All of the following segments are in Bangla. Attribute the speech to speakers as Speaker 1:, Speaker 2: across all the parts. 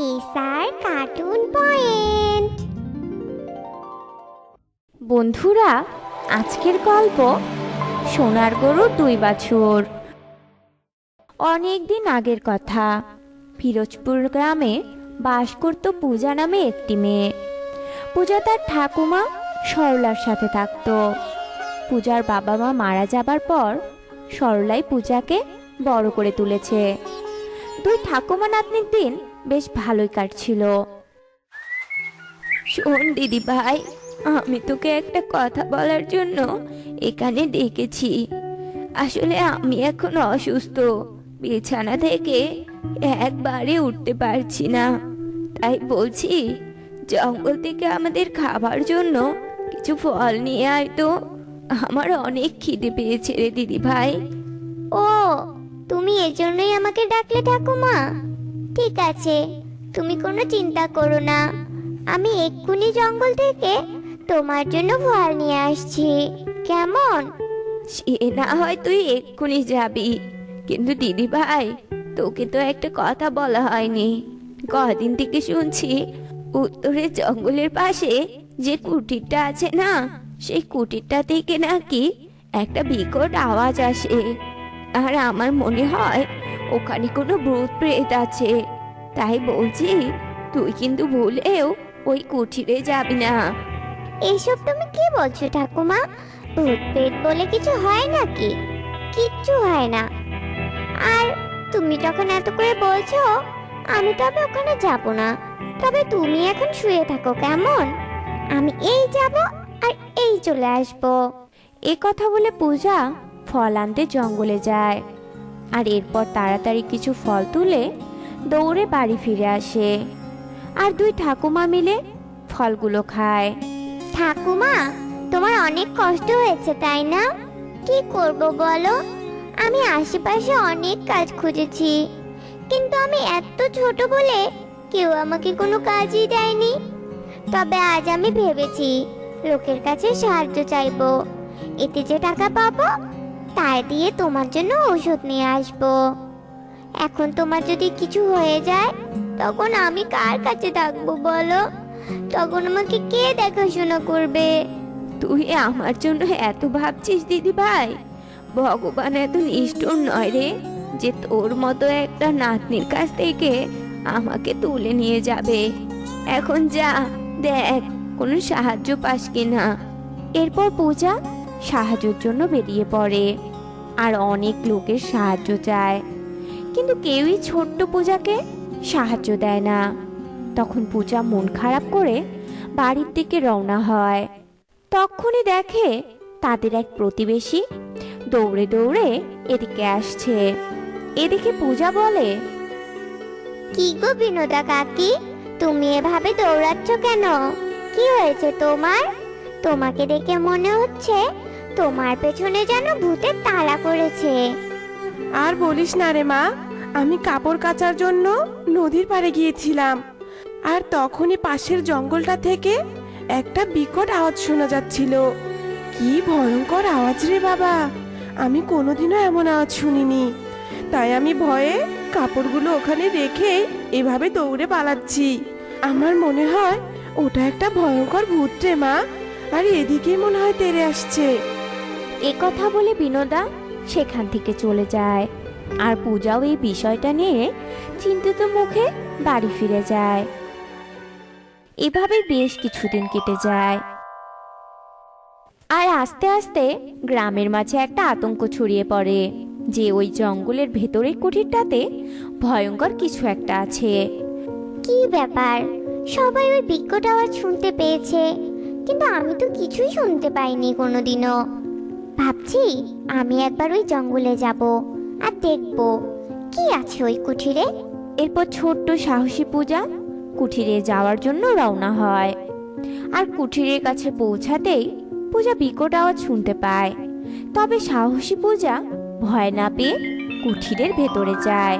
Speaker 1: SR cartoon point.
Speaker 2: বন্ধুরা, আজকের গল্প সোনার গরুর দুই বাছুর। অনেক দিন আগের কথা। ফিরোজপুর গ্রামে বাস করত পূজা নামে একটি মেয়ে। পূজা তার ঠাকুমা সরলার সাথে থাকত। পূজার বাবা মা মারা যাবার পর সরলাই পূজাকে বড় করে তুলেছে। দুই ঠাকুমা নাতনির দিন বেশ ভালোই কাটছিল। শোন দিদি ভাই, আমি তোকে একটা কথা বলার জন্য এখানে ডেকেছি। আসলে আমি এখন অসুস্থ, বিছানা থেকে একবারে উঠতে পারছি না। তাই বলছি, জঙ্গল থেকে আমাদের খাবার জন্য কিছু ফল নিয়ে আয় তো। আমার অনেক খিদে পেয়েছে রে দিদি ভাই।
Speaker 1: ও, তুমি এজন্যই আমাকে ডাকলে ঠাকুমা? ঠিক আছে, তুমি কোনো চিন্তা করো না, আমি এক্ষুনি জঙ্গল থেকে তোমার জন্য ফল নিয়ে আসছি। কেমন?
Speaker 2: সে না হয় তুই এক্ষুনি যাবি, কিন্তু দিদি ভাই, তোকে তো একটা কথা বলা হয়নি। কদিন থেকে শুনছি উত্তরের জঙ্গলের পাশে যে কুটিরটা আছে না, সেই কুটিরটা থেকে নাকি একটা বিকট আওয়াজ আসে। আর আমার মনে হয় ওখানে কোনো ভূত প্রেত আছে। তাই বলছি, তুই কিন্তু ভুলেও ওই কুঠিরে যাবি না।
Speaker 1: এসব তুমি কি বলছো ঠাকুমা? ভূত পেট বলে কিছু হয় নাকি? কিচ্ছু হয় না। আর তুমি যখন এত করে বলছো, আমি তবে ওখানে যাব না। তবে তুমি এখন শুয়ে থাকো, কেমন? আমি এই যাব আর এই চলে আসবো।
Speaker 2: এ কথা বলে পূজা ফল আনতে জঙ্গলে যায়। আর এরপর তাড়াতাড়ি কিছু ফল তুলে দৌড়ে বাড়ি ফিরে আসে। আর দুই ঠাকুমা মিলে ফলগুলো খায়।
Speaker 1: ঠাকুমা, তোমার অনেক কষ্ট হয়েছে তাই না? কি করব বলো, আমি আশেপাশে অনেক কাজ খুঁজেছি, কিন্তু আমি এত ছোট বলে কেউ আমাকে কোনো কাজই দেয়নি। তবে আজ আমি ভেবেছি লোকের কাছে সাহায্য চাইবো। এতে যে টাকা পাবো তাই দিয়ে তোমার জন্য ওষুধ নিয়ে আসবো। এখন তোমার যদি কিছু হয়ে যায়, তখন আমি কার কাছে থাকবো বলো? তখন আমাকে কে দেখাশোনা করবে?
Speaker 2: তুই আমার জন্য এত ভাবছিস দিদি ভাই? ভগবান এত নিষ্ঠুর নয় রে, যে তোর মতো একটা নাতনির কাছ থেকে আমাকে তুলে নিয়ে যাবে। এখন যা, দেখ কোনো সাহায্য পাস কিনা। এরপর পূজা সাহায্যের জন্য বেরিয়ে পড়ে আর অনেক লোকের সাহায্য চায়, কিন্তু কেউই ছোট্ট পূজাকে সাহায্য দেয় না। তখন পূজা মন খারাপ করে বাড়ির দিকে রওনা হয়। তখনই দেখে তাদের এক প্রতিবেশী দৌড়ে দৌড়ে এদিকে আসছে। এদিকে পূজা বলে,
Speaker 1: কি গো বিনোদা কাকি, তুমি এভাবে দৌড়াচ্ছ কেন? কি হয়েছে তোমার? তোমাকে দেখে মনে হচ্ছে তোমার পেছনে যেন ভূতের তাড়া করেছে।
Speaker 3: আর বলিস না রে মা, আমি কাপড় কাচার জন্য নদীর পাড়ে গিয়েছিলাম। আর তখনই পাশের জঙ্গলটা থেকে একটা বিকট আওয়াজ শোনা যাচ্ছিল। কি ভয়ঙ্কর আওয়াজ রে বাবা, আমি কোনোদিনও এমন আওয়াজ শুনিনি। তাই আমি ভয়ে কাপড়গুলো ওখানে রেখে এভাবে দৌড়ে পালাচ্ছি। আমার মনে হয় ওটা একটা ভয়ঙ্কর ভূত রে মা, আর এদিকেই মনে হয় তেড়ে আসছে।
Speaker 2: এ কথা বলে বিনোদা সেখান থেকে চলে যায়। আর পূজাও এই বিষয়টা নিয়ে চিন্তিত মুখে বাড়ি ফিরে যায়। এভাবে বেশ কিছুদিন কেটে যায়। আর আস্তে আস্তে গ্রামের মাঝে একটা আতঙ্ক ছড়িয়ে পড়ে যে ওই জঙ্গলের ভেতরের কুঠিরটাতে ভয়ঙ্কর কিছু একটা আছে।
Speaker 1: কি ব্যাপার, সবাই ওই বিকট আওয়াজ শুনতে পেয়েছে, কিন্তু আমি তো কিছুই শুনতে পাইনি কোনোদিনও। ভাবছি আমি একবার ওই জঙ্গলে যাব আর দেখব কি আছে ওই কুঠিরে।
Speaker 2: এরপর ছোট্ট সাহসী পূজা কুঠিরে যাওয়ার জন্য রওনা হয়। আর কুঠিরের কাছে পৌঁছাতেই পূজা বিকট আওয়াজ শুনতে পায়। তবে সাহসী পূজা ভয় না পেয়ে কুঠিরের ভেতরে যায়।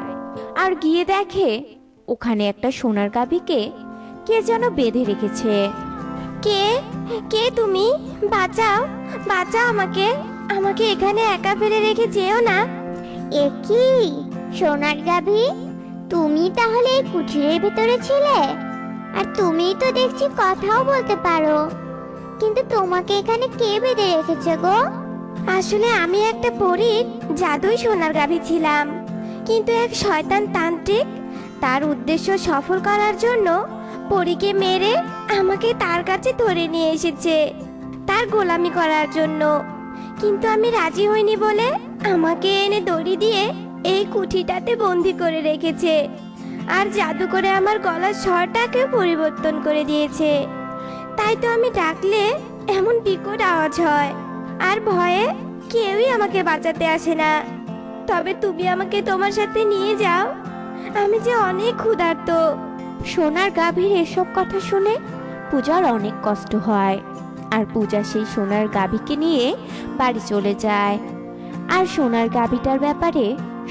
Speaker 2: আর গিয়ে দেখে ওখানে একটা সোনার গাভীকে কে যেন বেঁধে রেখেছে।
Speaker 1: কে কে তুমি? বাঁচাও, বাঁচাও আমাকে, আমাকে এখানে একা ফেলে রেখে যেও না। এ কি সোনার গাভী, তুমি তাহলে এই কুঠিরের ভিতরে ছিলে? আর তুমিই তো দেখছি কথাও বলতে পারো, কিন্তু তোমাকে এখানে কে বেঁধে রেখেছে গো?
Speaker 4: আসলে আমি একটা পরীর জাদুই সোনার গাভী ছিলাম, কিন্তু এক শয়তান তান্ত্রিক তার উদ্দেশ্য সফল করার জন্য পরীকে মেরে আমাকে তার কাছে ধরে নিয়ে এসেছে তার গোলামি করার জন্য। কিন্তু আমি রাজি হইনি বলে আমাকে এনে দড়ি দিয়ে এই কুঠিটাতে বন্দি করে রেখেছে, আর জাদু করে আমার গলার স্বরটাকেও পরিবর্তন করে দিয়েছে। তাই তো আমি ডাকলে এমন বিকট আওয়াজ হয়, আর ভয়ে কেউই আমাকে বাঁচাতে আসে না। তবে তুমি আমাকে তোমার সাথে নিয়ে যাও, আমি যে অনেক ক্ষুধার্ত।
Speaker 2: সোনার গাভীর এসব কথা শুনে পূজার অনেক কষ্ট হয়, আর পূজা সেই সোনার গাভীকে নিয়ে বাড়ি চলে যায়। আর সোনার গাভীটার ব্যাপারে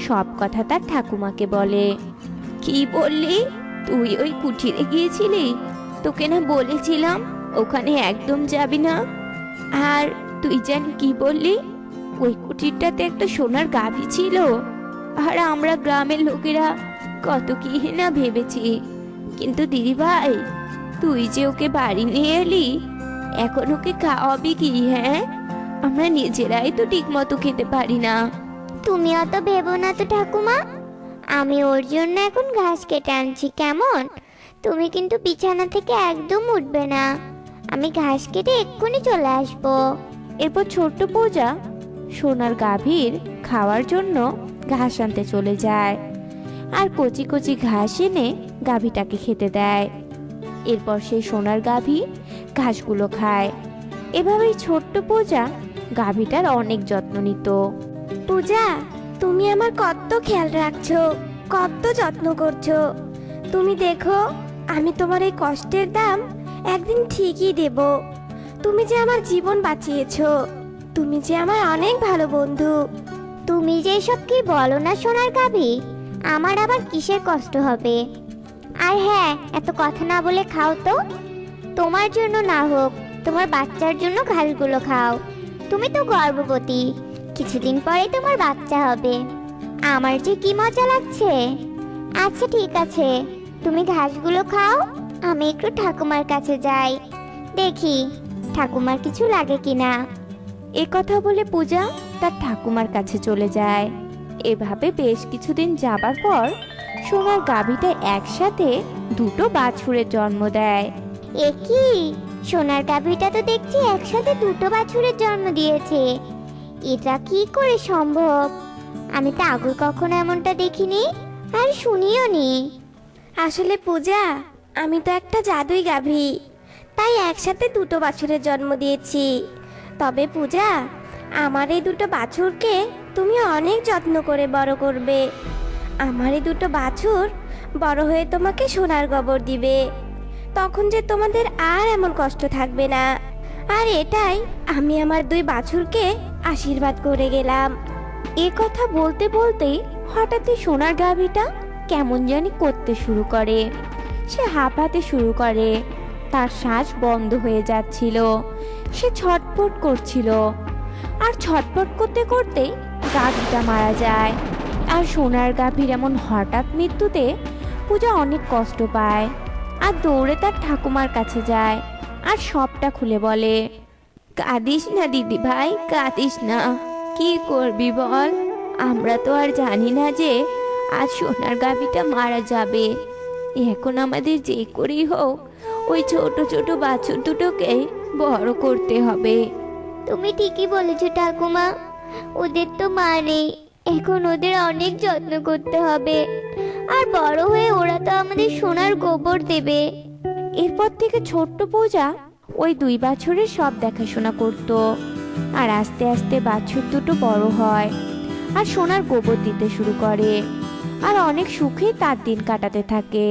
Speaker 2: সব কথা তার ঠাকুমাকে বলে। কি বললি? তুই ওই কুঠিরে গিয়েছিলি? তোকে না বলেছিলাম ওখানে একদম যাবি না। আর তুই জানি কি বললি, ওই কুঠিরটাতে একটা সোনার গাভী ছিল। আর আমরা গ্রামের লোকেরা কত কি না ভেবেছি। কিন্তু দিদি ভাই, তুই যে ওকে বাড়ি নিয়ে এলি, এখন ওকে খাওয়াবি কি? হ্যাঁ, আমরা নিজেরাই তো ঠিক মতো খেতে পারি না।
Speaker 1: তুমি অত ভেবো না তো ঠাকুমা, আমি ওর জন্য এখন ঘাস কেটে আনছি, কেমন? তুমি কিন্তু বিছানা থেকে একদম উঠবে না, আমি ঘাস কেটে এক্ষুনি চলে আসবো।
Speaker 2: এরপর ছোট্ট পূজা সোনার গাভীর খাওয়ার জন্য ঘাস আনতে চলে যায়, আর কচি কচি ঘাস এনে গাভীটাকে খেতে দেয়। এরপর সেই সোনার গাভী ঘাসগুলো খায়। এভাবেই ছোট্ট পূজা গাভীটার অনেক যত্ন নিত।
Speaker 4: পূজা, তুমি আমার কত খেয়াল রাখছো, কত যত্ন করছো। তুমি দেখো, আমি তোমার এই কষ্টের দাম একদিন ঠিকই দেব। তুমি যে আমার জীবন বাঁচিয়েছো, তুমি যে আমার অনেক ভালো বন্ধু।
Speaker 1: তুমি যে সব কি বলো না সোনার গাভী, আমার আবার কিসের কষ্ট হবে? আর হ্যাঁ, এত কথা না বলে খাও তো। তোমার জন্য না হোক, তোমার বাচ্চার জন্য ঘাসগুলো খাও। তুমি তো গর্ভবতী, কিছুদিন পরে তোমার বাচ্চা হবে। আমার যে কি মজা লাগছে। আচ্ছা ঠিক আছে, তুমি ঘাসগুলো খাও, আমি একটু ঠাকুমার কাছে যাই, দেখি ঠাকুমার কিছু লাগে কিনা।
Speaker 2: এ কথা বলে পূজা তার ঠাকুমার কাছে চলে যায়। এভাবে বেশ কিছুদিন যাবার পর সোনার গাভীটা একসাথে দুটো বাছুরের জন্ম দেয়।
Speaker 1: এ কি, সোনার গাভীটা তো দেখছি একসাথে দুটো বাছুরের জন্ম দিয়েছে। এটা কি করে সম্ভব? আমি তো আগে কখনো এমনটা দেখিনি আর শুনিও নি।
Speaker 4: আসলে পূজা, আমি তো একটা জাদুই গাভী, তাই একসাথে দুটো বাছুরের জন্ম দিয়েছি। তবে পূজা, আমার এই দুটো বাছুরকে তুমি অনেক যত্ন করে বড় করবে। আমার এই দুটো বাছুর বড় হয়ে তোমাকে সোনার গোবর দিবে, তখন যে তোমাদের আর এমন কষ্ট থাকবে না। আর এটাই আমি আমার দুই বাছুরকে আশীর্বাদ করে গেলাম।
Speaker 2: এ কথা বলতে বলতে হঠাৎই সোনার গাভীটা কেমন জানি করতে শুরু করে। সে হাঁপাতে শুরু করে, তার শ্বাস বন্ধ হয়ে যাচ্ছিল, সে ছটফট করছিল। আর ছটফট করতে করতে গাভীটা মারা যায়। আর সোনার গাভীর এমন হঠাৎ মৃত্যুতে পূজা অনেক কষ্ট পায়, আর দৌড়ে তার ঠাকুমার কাছে যায় আর সবটা খুলে বলে। কাঁদিস না দিদি ভাই, কাঁদিস না। কি করবি বল, আমরা তো আর জানি না যে আজ সোনার গাভীটা মারা যাবে। এখন আমাদের যে করেই হোক ওই ছোট ছোট বাছুর দুটোকে বড় করতে হবে।
Speaker 1: তুমি ঠিকই বলেছো ঠাকুমা, ওদের তো মা নেই, এখন ওদের অনেক যত্ন করতে হবে। আর বড় হয়ে ওরা তো আমাদের সোনার গোবর দেবে।
Speaker 2: এরপর থেকে ছোট্ট পূজা ওই দুই বাছুরের সব দেখাশোনা করত। আর আস্তে আস্তে বাছুর দুটো বড় হয় আর সোনার গোবর দিতে শুরু করে, আর অনেক সুখে তার দিন কাটাতে থাকে।